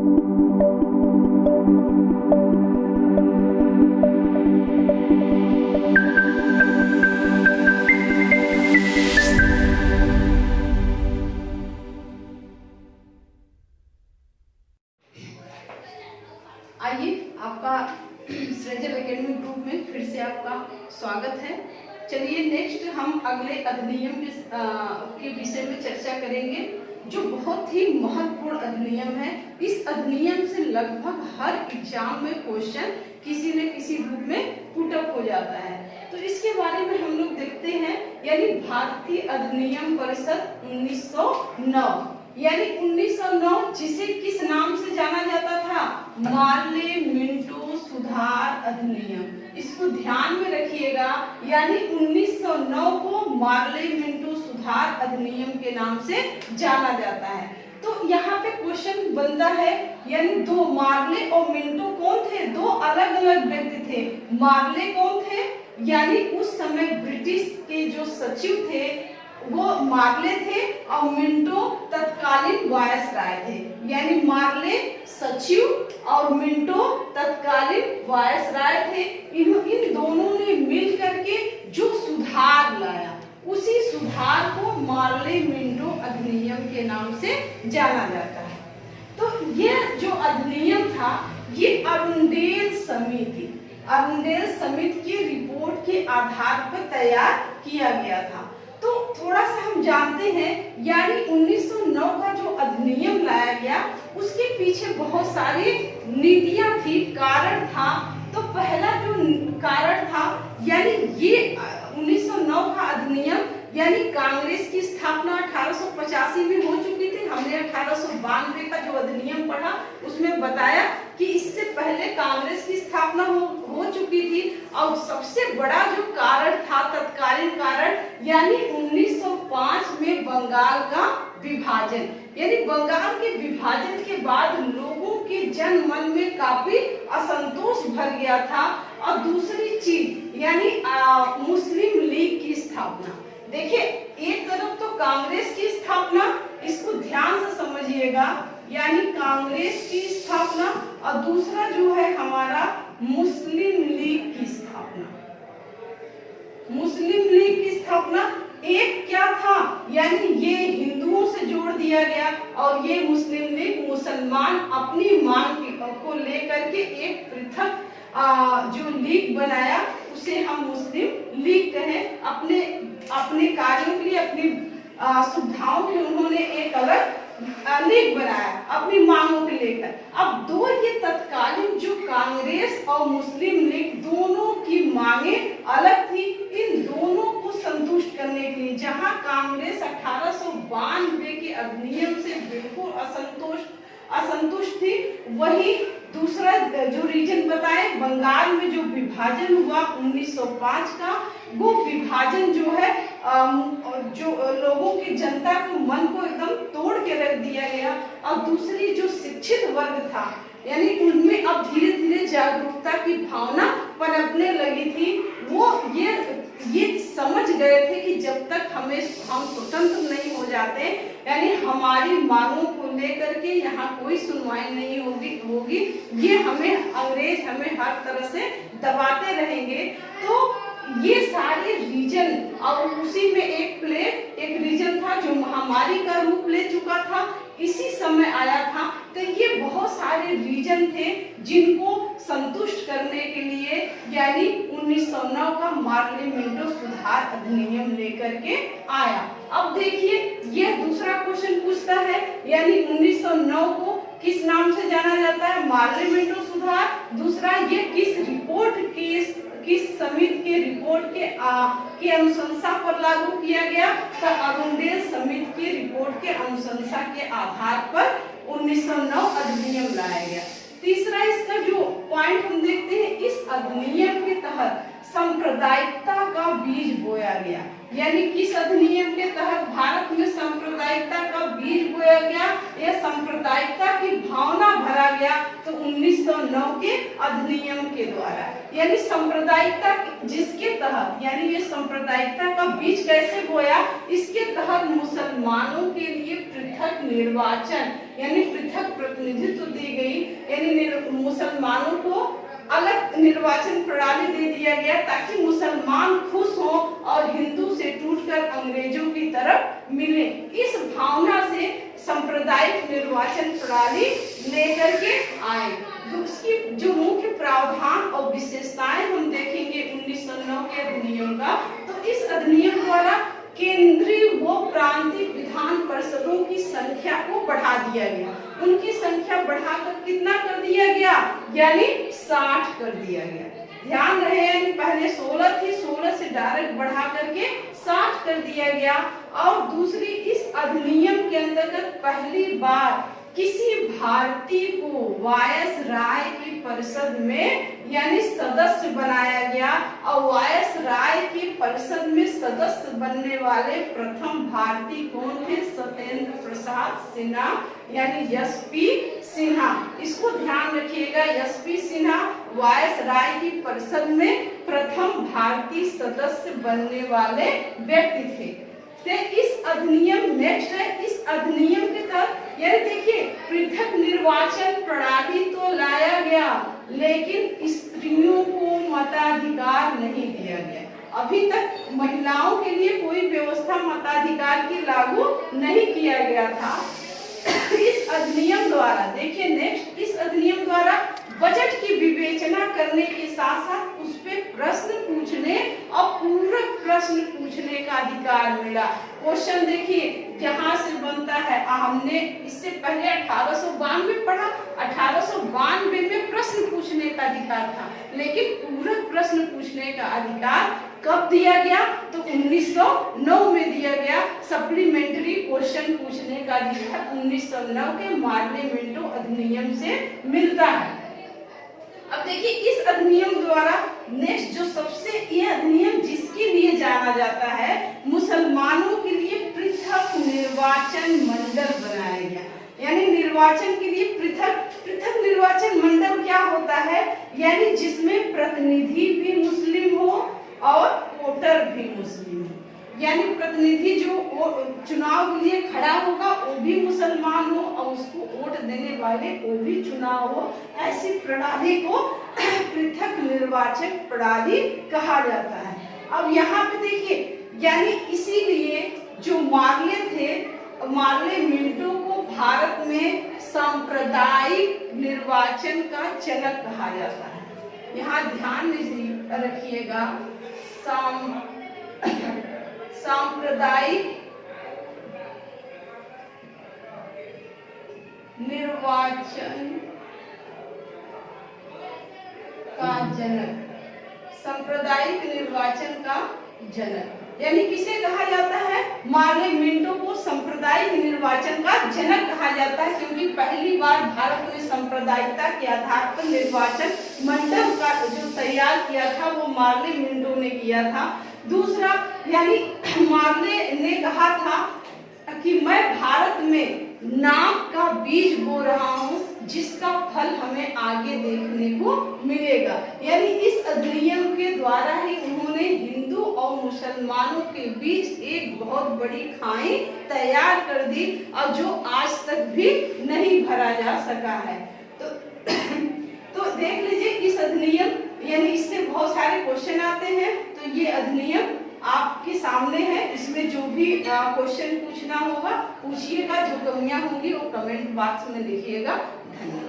आइए, आपका सृजल academy group में फिर से आपका स्वागत है। चलिए नेक्स्ट हम अगले अधिनियम के विषय में चर्चा करेंगे, जो बहुत ही महत्वपूर्ण अधिनियम है। इस अधिनियम से लगभग हर एग्जाम में क्वेश्चन किसी न किसी रूप में पुट अप हो जाता है। तो इसके बारे में हम लोग देखते हैं, यानी भारतीय अधिनियम परिषद 1909, यानी 1909 जिसे किस नाम से जाना जाता था? मार्ले मिंटो सुधार अधिनियम। इसको ध्यान में रखिएगा, यानी 1909 को मार्ले मिंटो सुधार अधिनियम के नाम से जाना जाता है। तो यहाँ पे क्वेश्चन बनता है, यानी दो मार्ले और मिंटो कौन थे? दो अलग अलग व्यक्ति थे। मार्ले कौन थे? यानी उस समय ब्रिटिश के जो सचिव थे वो मार्ले थे, और मिंटो तत्कालीन वायसराय थे। यानी मार्ले सचिव और मिंटो तत्कालीन वायसराय थे। इन दोनों ने मिल करके जो सुधार लाया, उसी सुधार को मार्ले मिंटो अधिनियम के नाम से जाना जाता है। तो यह जो अधिनियम था, ये अरुंडेल समिति की रिपोर्ट के आधार पर तैयार किया गया था। तो थोड़ा सा हम जानते हैं, यानी 1909 का जो अधिनियम लाया गया, उसके पीछे बहुत सारी नीतियां थी, कारण था। तो पहला जो कारण था, यानी ये 1909 का अधिनियम, यानी कांग्रेस की स्थापना 1885 में हो चुकी थी। हमने 1892 का जो अधिनियम पढ़ा, उसमें बताया कि इससे पहले कांग्रेस की स्थापना हो चुकी थी। और सबसे बड़ा जो कारण था, तत्कालीन कारण, यानी 1905 में बंगाल का विभाजन, यानी बंगाल के विभाजन के बाद लोगों के जन मन में काफी असंतोष भर गया था। और दूसरी चीज, यानी मुस्लिम लीग की स्थापना। देखिए, एक तरफ तो कांग्रेस की स्थापना, इसको ध्यान से समझिएगा, यानी कांग्रेस की स्थापना, और दूसरा जो है हमारा मुस्लिम लीग की स्थापना। मुस्लिम लीग की स्थापना एक क्या था, यानी ये हिंदुओं से जोड़ दिया गया, और ये मुस्लिम लीग मुसलमान अपनी मांग को लेकर के एक पृथक जो लीग बनाया, उसे हम मुस्लिम लीग कहें। अपने कार्यों के लिए, अपनी सुविधाओं के लिए उन्होंने एक अलग लीग बनाया, अपनी मांगों के लेकर। अब दो ये तत्कालीन जो कांग्रेस और मुस्लिम लीग, दोनों की मांगे अलग थी। इन दोनों को संतुष्ट करने के लिए, जहां कांग्रेस 1892 के अधिनियम से बिल्कुल असंतुष्ट थी, वही दूसरा जो रीजन बताए, बंगाल में जो विभाजन हुआ 1905 का, वो विभाजन जो है जो लोगों की, जनता को, मन को एकदम तोड़ के रख दिया गया। और दूसरी जो शिक्षित वर्ग था, यानी उनमें अब धीरे धीरे जागरूकता की भावना पनपने लगी थी। वो ये समझ गए थे कि जब तक हम स्वतंत्र नहीं हो जाते, यानी हमारी मांगों को लेकर के यहाँ कोई सुनवाई नहीं होगी, ये अंग्रेज हमें हर तरह से दबाते रहेंगे। तो ये सारे रीजन, और उसी में एक रीजन था जो महामारी का रूप ले चुका था, इसी समय आया था। तो ये बहुत सारे रीजन थे जिनको संतुष्ट करने के लिए, यानी 1909 का मार्ले मिंटो सुधार अधिनियम लेकर के आया। अब देखिए, यह दूसरा क्वेश्चन पूछता है, यानी 1909 को किस नाम से जाना जाता है? मार्ले मिंटो सुधार। दूसरा, ये किस समिति के रिपोर्ट के अनुशंसा पर लागू किया गया? तो अरुंडेल समिति की रिपोर्ट के अनुशंसा के आधार पर 1909 अधिनियम लाया गया। तीसरा, इसका जो पॉइंट हम देखते हैं, इस अधिनियम के तहत सांप्रदायिकता का बीज बोया गया। यानी किस अधिनियम के तहत भारत में सांप्रदायिकता का बीज बोया गया, या सांप्रदायिकता की भावना भरा गया? तो 1909 के अधिनियम के द्वारा। यानी सांप्रदायिकता जिसके तहत, यानी ये सांप्रदायिकता का बीज कैसे बोया? इसके तहत मुसलमानों के लिए पृथक निर्वाचन, यानी पृथक प्रतिनिधित्व दी गई, यानी मुसलमानों को अलग निर्वाचन प्रणाली दे दिया गया ताकि मुसलमान खुश हो और हिंदू से टूटकर अंग्रेजों की तरफ मिले। इस भावना से सांप्रदायिक निर्वाचन प्रणाली लेकर के आए। तो उसकी जो मुख्य प्रावधान और विशेषताएं हम देखेंगे 1909 के अधिनियम का, तो इस अधिनियम द्वारा केंद्रीय व प्रांतीय विधान परिषदों की संख्या को बढ़ा दिया गया। उनकी संख्या बढ़ाकर कितना कर दिया गया, यानी 60 कर दिया गया। ध्यान रहे, यानी पहले 16 थी, 16 से डायरेक्ट बढ़ा करके 60 कर दिया गया। और दूसरी, इस अधिनियम के अंतर्गत पहली बार किसी भारतीय को वायसराय की परिषद में यानी सदस्य बनाया गया, और वायसराय की परिषद में सदस्य बनने वाले प्रथम भारतीय कौन थे, सत्येंद्र प्रसाद सिन्हा यानी एसपी सिन्हा। इसको ध्यान रखिएगा, एसपी सिन्हा वायसराय की परिषद में प्रथम भारतीय सदस्य बनने वाले व्यक्ति थे। इस अधिनियम नेक्स्ट है, इस अधिनियम के तहत यानी देखिए पृथक निर्वाचन प्रणाली तो लाया गया, लेकिन स्त्रियों को मताधिकार नहीं दिया गया। अभी तक महिलाओं के लिए कोई व्यवस्था मताधिकार की लागू नहीं किया गया था। इस अधिनियम द्वारा देखिए नेक्स्ट, इस अधिनियम द्वारा बजट की विवेचना करने के साथ साथ उस पे प्रश्न पूछने और पूरक प्रश्न पूछने का अधिकार मिला। क्वेश्चन देखिए जहां से बनता है, हमने इससे पहले 1892 पढ़ा, 1892 में प्रश्न पूछने का अधिकार था, लेकिन पूरक प्रश्न पूछने का अधिकार कब दिया गया, तो 1909 में दिया गया। सप्लीमेंट्री क्वेश्चन पूछने का अधिकार 1909 के मार्ले मिंटो अधिनियम से मिलता है। अब देखिए इस अधिनियम द्वारा नेक्स्ट जो सबसे, ये अधिनियम जिसके लिए जाना जाता है, मुसलमानों के लिए पृथक निर्वाचन मंडल बनाया गया। यानी निर्वाचन के लिए पृथक निर्वाचन मंडल क्या होता है, यानी जिसमें प्रतिनिधि भी मुस्लिम हो और वोटर भी मुस्लिम हो। यानी प्रतिनिधि जो चुनाव के लिए खड़ा होगा वो भी मुसलमान हो और उसको वोट देने वाले वो भी चुनाव हो। ऐसी प्रणाली को पृथक निर्वाचन प्रणाली कहा जाता है। अब यहाँ पे देखिए, यानी इसीलिए जो मार्ले थे, मार्ले मिंटो को भारत में सांप्रदायिक निर्वाचन का जनक कहा जाता है। यहाँ ध्यान रखिएगा, सांप्रदायिक निर्वाचन का जनक, सांप्रदायिक निर्वाचन का जनक यानी किसे कहा जाता है, मार्ले मिंटो को सांप्रदायिक निर्वाचन का जनक कहा जाता है, क्योंकि पहली बार भारत में सांप्रदायिकता के आधार पर निर्वाचन मंडल का जो तैयार किया था वो मार्ले मिंटो ने किया था। दूसरा, यानी मार्ले ने कहा था कि मैं भारत में नाम का बीज बो रहा हूँ जिसका फल हमें आगे देखने को मिलेगा। यानी इस अधिनियम के द्वारा ही उन्होंने हिंदू और मुसलमानों के बीच एक बहुत बड़ी खाई तैयार कर दी और जो आज तक भी नहीं भरा जा सका है। तो देख लीजिए इस अधिनियम, यानी इससे बहुत सारे क्वेश्चन आते हैं। तो ये अधिनियम आपके सामने है, इसमें जो भी क्वेश्चन पूछना होगा पूछिएगा, जो कमियां होंगी वो कमेंट बॉक्स में लिखिएगा। धन्यवाद।